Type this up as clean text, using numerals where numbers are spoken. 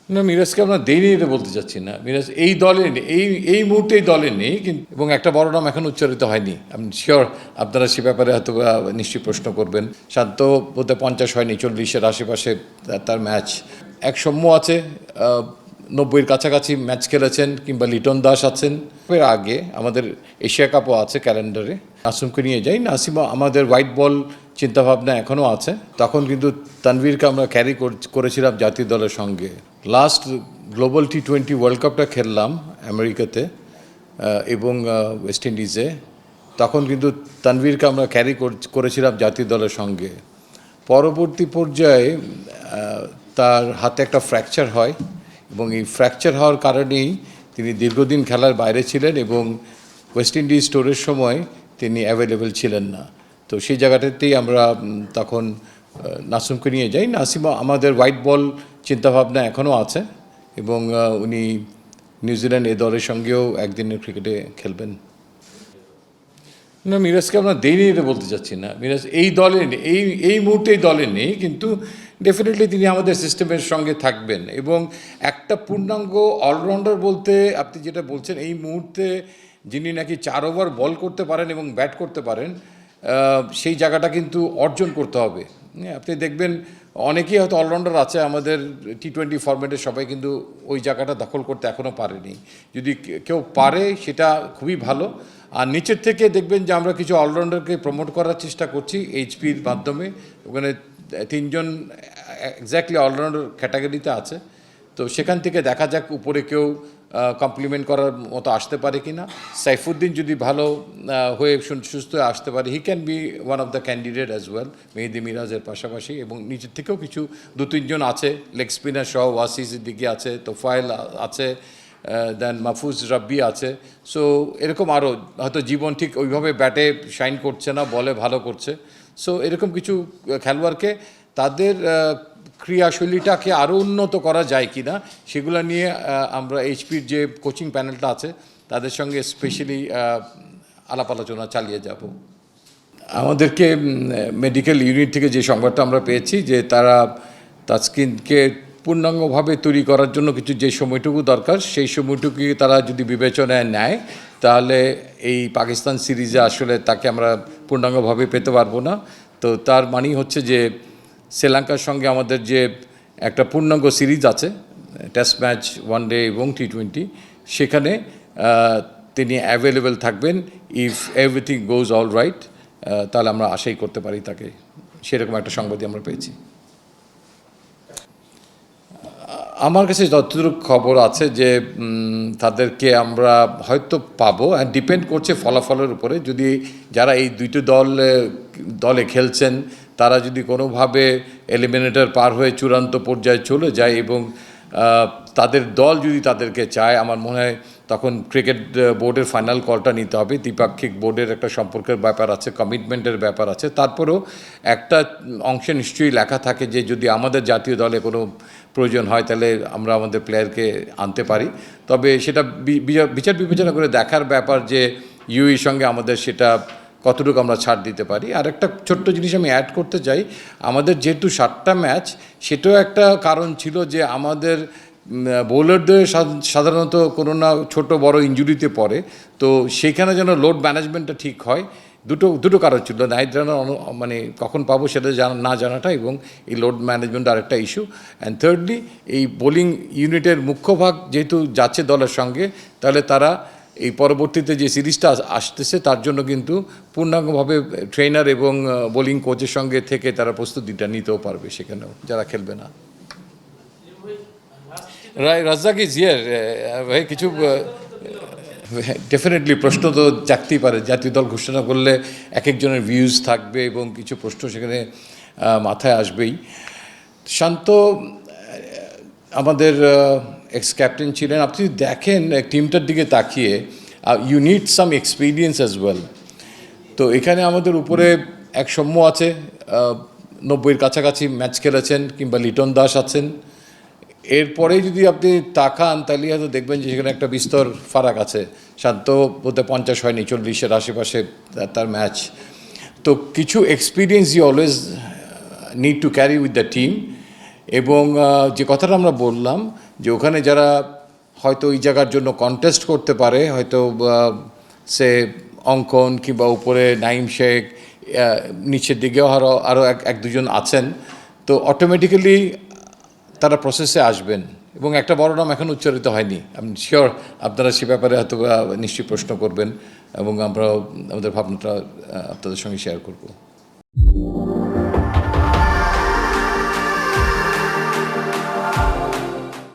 না, মিরাজকে আমরা দেইনি এটা বলতে চাচ্ছি না। মিরাজ এই দলে নেই, এই মুহূর্তে এই দলে নেই, কিন্তু এবং একটা বড় নাম এখন উচ্চারিত হয়নি। আমি শিওর আপনারা সে ব্যাপারে হয়তো নিশ্চয়ই প্রশ্ন করবেন। শান্ত বলতে 50 হয়নি, 40-এর আশেপাশে তার ম্যাচ। এক সৌম্য আছে, 90-এর কাছাকাছি ম্যাচ খেলেছেন, কিংবা লিটন দাস আছেন। এর আগে আমাদের এশিয়া কাপও আছে ক্যালেন্ডারে। নাসিমকে নিয়ে যাই, নাসিম আমাদের হোয়াইট বল চিন্তাভাবনা এখনও আছে। তখন কিন্তু তানভীরকে আমরা ক্যারি করেছিলাম জাতীয় দলের সঙ্গে। লাস্ট গ্লোবাল T20 ওয়ার্ল্ড কাপটা খেললাম আমেরিকাতে এবং ওয়েস্ট ইন্ডিজে। তখন কিন্তু তানভীরকে আমরা ক্যারি করেছিলাম জাতীয় দলের সঙ্গে। পরবর্তী পর্যায়ে তার হাতে একটা ফ্র্যাকচার হয়, এবং এই ফ্র্যাকচার হওয়ার কারণেই তিনি দীর্ঘদিন খেলার বাইরে ছিলেন, এবং ওয়েস্ট ইন্ডিজ ট্যুরের সময় তিনি অ্যাভেলেবেল ছিলেন না। তো সেই জায়গাটাতেই আমরা তখন নাসিমকে নিয়ে যাই। নাসিম আমাদের হোয়াইট বল চিন্তাভাবনা এখনও আছে, এবং উনি নিউজিল্যান্ড এই দলের সঙ্গেও একদিনের ক্রিকেটে খেলবেন। না, মিরাজকে আমরা দেইনি এটা বলতে চাচ্ছি না। মিরাজ এই দলে নেই, এই মুহূর্তে এই দলে নেই, কিন্তু ডেফিনেটলি তিনি আমাদের সিস্টেমের সঙ্গে থাকবেন। এবং একটা পূর্ণাঙ্গ অলরাউন্ডার বলতে আপনি যেটা বলছেন, এই মুহূর্তে যিনি নাকি 4 ওভার বল করতে পারেন এবং ব্যাট করতে পারেন, সেই জায়গাটা কিন্তু অর্জন করতে হবে। আপনি দেখবেন অনেকেই হয়তো অলরাউন্ডার আছে আমাদের T20 ফরম্যাটে, সবাই কিন্তু ওই জায়গাটা দখল করতে এখনও পারেনি। যদি কেউ পারে সেটা খুবই ভালো। আর নিচের থেকে দেখবেন যে আমরা কিছু অলরাউন্ডারকে প্রমোট করার চেষ্টা করছি এইচপির মাধ্যমে। ওখানে 3 জন এক্স্যাক্টলি অলরাউন্ডার ক্যাটাগরিতে আছে। তো সেখান থেকে দেখা যাক উপরে কেউ কমপ্লিমেন্ট করার মতো আসতে পারে কি না। সাইফুদ্দিন যদি ভালো হয়ে সুস্থ হয়ে আসতে পারে, he can be one of the candidate as well, Mehedi মিরাজের পাশাপাশি। এবং নিচের থেকেও কিছু 2-3 জন আছে, লেগ স্পিনার সহ ওয়াসিসের দিকে আছে, তোফায়েল আছে, দেন মাহফুজ রাব্বি আছে। সো এরকম আরও হয়তো জীবন ঠিক ওইভাবে ব্যাটে শাইন করছে না, বলে ভালো করছে। সো এরকম কিছু খেলোয়াড়কে তাদের ক্রিয়াশৈলীটাকে আরও উন্নত করা যায় কি না, সেগুলো নিয়ে আমরা এইচপির যে কোচিং প্যানেলটা আছে তাদের সঙ্গে স্পেশালি আলাপ আলোচনা চালিয়ে যাব। আমাদেরকে মেডিকেল ইউনিট থেকে যে সংবাদটা আমরা পেয়েছি, যে তারা তাসকিনকে পূর্ণাঙ্গভাবে তৈরি করার জন্য কিছু যে সময়টুকু দরকার, সেই সময়টুকু তারা যদি বিবেচনায় নেয়, তাহলে এই পাকিস্তান সিরিজে আসলে তাকে আমরা পূর্ণাঙ্গভাবে পেতে পারবো না। তো তার মানেই হচ্ছে যে শ্রীলঙ্কার সঙ্গে আমাদের যে একটা পূর্ণাঙ্গ সিরিজ আছে, টেস্ট ম্যাচ, ওয়ানডে এবং T20, সেখানে তিনি অ্যাভেলেবেল থাকবেন। If everything goes all right, তাহলে আমরা আশাই করতে পারি তাকে। সেরকম একটা সংবাদই আমরা পেয়েছি। আমার কাছে যতটুকু খবর আছে যে তাদেরকে আমরা হয়তো পাবো, আর ডিপেন্ড করছে ফলাফলের উপরে। যদি যারা এই দুইটি দলে খেলছেন তারা যদি কোনোভাবে এলিমিনেটর পার হয়ে চূড়ান্ত পর্যায়ে চলে যায়, এবং তাদের দল যদি তাদেরকে চায়, আমার মনে হয় তখন ক্রিকেট বোর্ডের ফাইনাল কলটা নিতে হবে। দ্বিপাক্ষিক বোর্ডের একটা সম্পর্কের ব্যাপার আছে, কমিটমেন্টের ব্যাপার আছে। তারপরেও একটা অংশে নিশ্চয়ই লেখা থাকে যে যদি আমাদের জাতীয় দলে কোনো প্রয়োজন হয় তাহলে আমরা আমাদের প্লেয়ারকে আনতে পারি। তবে সেটা বিচার বিবেচনা করে দেখার ব্যাপার যে ইউএইর সঙ্গে আমাদের সেটা কতটুকু আমরা ছাড় দিতে পারি। আর একটা ছোট্ট জিনিস আমি অ্যাড করতে চাই, আমাদের যেহেতু 7টা ম্যাচ, সেটাও একটা কারণ ছিল যে আমাদের বোলারদের সাধারণত কোনো না ছোটো বড় ইনজুরিতে পড়ে। তো সেইখানে যেন লোড ম্যানেজমেন্টটা ঠিক হয়। দুটো কারণ ছিল, নাইট রানার মানে কখন পাবো সেটা না জানাটা, এবং এই লোড ম্যানেজমেন্ট আরেকটা ইস্যু। অ্যান্ড থার্ডলি, এই বোলিং ইউনিটের মুখ্য ভাগ যেহেতু যাচ্ছে দলের সঙ্গে, তাহলে তারা এই পরবর্তীতে যে সিরিজটা আসতেছে তার জন্য কিন্তু পূর্ণাঙ্গভাবে ট্রেনার এবং বোলিং কোচের সঙ্গে থেকে তারা প্রস্তুতিটা নিতেও পারবে সেখানেও, যারা খেলবে না। রাজ্জাক ইজ হিয়ার ভাই। কিছু ডেফিনেটলি প্রশ্ন তো জাগতেই পারে, জাতীয় দল ঘোষণা করলে এক একজনের ভিউজ থাকবে এবং কিছু প্রশ্ন সেখানে মাথায় আসবেই। শান্ত আমাদের এক্স ক্যাপ্টেন ছিলেন। আপনি দেখেন টিমটার দিকে তাকিয়ে, you need some experience as well. তো এখানে আমাদের উপরে এক সৌম্য আছে, 90-এর কাছাকাছি ম্যাচ খেলেছেন, কিংবা লিটন দাস আছেন। এরপরে যদি আপনি তাকান তাহলে হয়তো দেখবেন যে সেখানে একটা বিস্তর ফারাক আছে। শান্ত বলতে 50 হয়নি, 40-এর আশেপাশে তার ম্যাচ। তো কিছু experience you always need to carry with the team. এবং যে কথাটা আমরা বললাম যে ওখানে যারা হয়তো ওই জায়গার জন্য কন্টেস্ট করতে পারে, হয়তো সে অঙ্কন কিংবা উপরে নাইম শেখ, নিচের দিকেও আরও এক দুজন আছেন, তো অটোমেটিক্যালি তারা প্রসেসে আসবেন এবং একটা বড় নাম এখন উচ্চারিত হয়নি। আমি শিওর আপনারা সে ব্যাপারে হয়তো নিশ্চয়ই প্রশ্ন করবেন এবং আমরা আমাদের ভাবনাটা আপনাদের সঙ্গে শেয়ার করব।